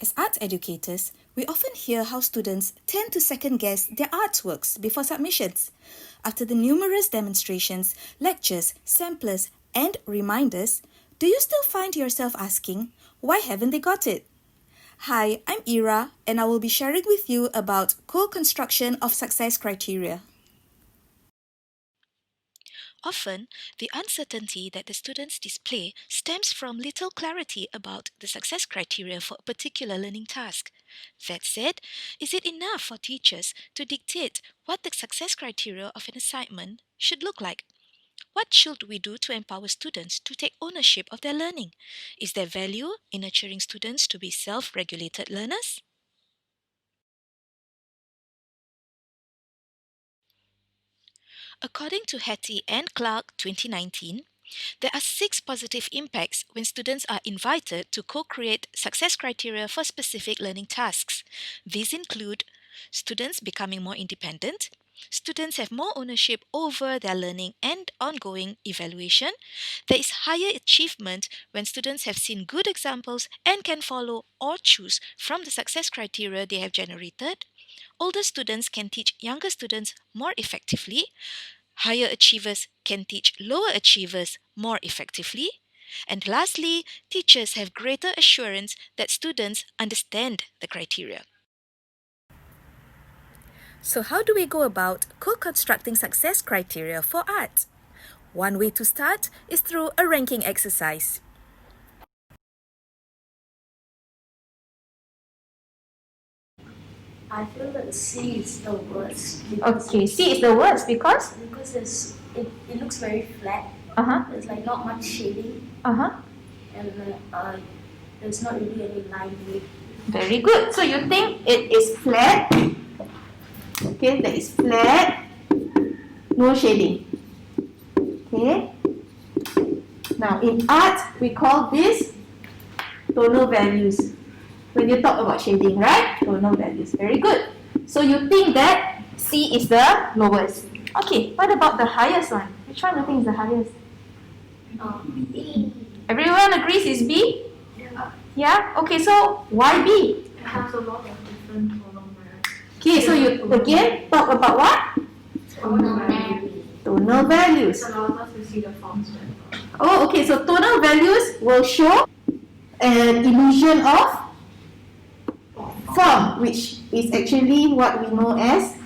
As arts educators, we often hear how students tend to second-guess their artworks before submissions. After the numerous demonstrations, lectures, samplers, and reminders, do you still find yourself asking, why haven't they got it? Hi, I'm Ira, and I will be sharing with you about co-construction of success criteria. Often, the uncertainty that the students display stems from little clarity about the success criteria for a particular learning task. That said, is it enough for teachers to dictate what the success criteria of an assignment should look like? What should we do to empower students to take ownership of their learning? Is there value in nurturing students to be self-regulated learners? According to Hattie and Clark 2019, there are 6 positive impacts when students are invited to co-create success criteria for specific learning tasks. These include students becoming more independent, students have more ownership over their learning and ongoing evaluation, there is higher achievement when students have seen good examples and can follow or choose from the success criteria they have generated, older students can teach younger students more effectively, higher achievers can teach lower achievers more effectively. And lastly, teachers have greater assurance that students understand the criteria. So how do we go about co-constructing success criteria for art? One way to start is through a ranking exercise. I feel that C is the worst. Okay, C is the worst because? Because it looks very flat. Uh-huh. There's like not much shading. Uh-huh. And there's not really any line to it. Very good. So you think it is flat? Okay, that is flat. No shading. Okay. Now in art, we call this tonal values. When you talk about shading, right? Tonal values. Very good. So you think that C is the lowest. Okay, what about the highest one? Which one do you think is the highest? B. Everyone agrees it's B? Yeah. Yeah? Okay, so why B? It has a lot of different tonal values. Okay, so you again talk about what? Tonal values. Tonal values. It allows us to see the forms better. Oh, okay, so tonal values will show an illusion of form, which is actually what we know as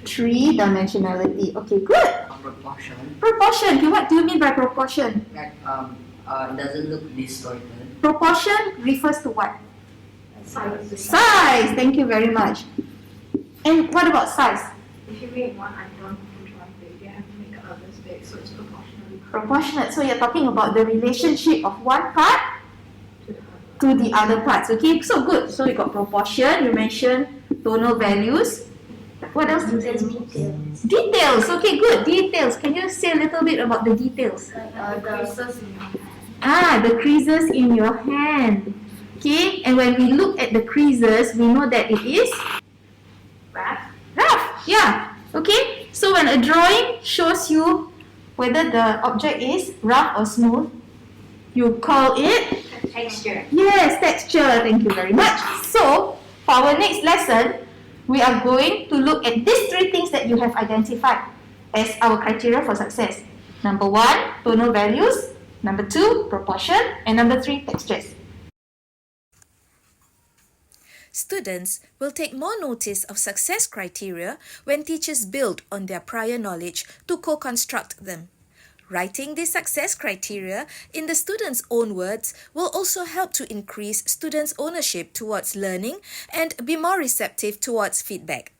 three-dimensionality. Okay, good. Proportion, Proportion. Okay, what do you mean by proportion? like it doesn't look distorted. Proportion refers to what? Size. Size. Thank you very much. And what about size? If you make one icon which one big, you have to make the others big, so it's proportionally Proportionate. So you're talking about the relationship of one part to the other. to the other parts. Okay, so good. So we got proportion. You mentioned tonal values. What else? Details. Details. Okay, good. Details. Can you say a little bit about the details? Like the creases in your hand. The creases in your hand. Okay, and when we look at the creases, we know that it is Rough. rough. Yeah. Okay, so when a drawing shows you whether the object is rough or smooth, you call it Texture. yes, texture. Thank you very much. So, for our next lesson, we are going to look at these 3 things that you have identified as our criteria for success. Number 1, tonal values. Number 2, proportion. And number 3, textures. Students will take more notice of success criteria when teachers build on their prior knowledge to co-construct them. Writing these success criteria in the students' own words will also help to increase students' ownership towards learning and be more receptive towards feedback.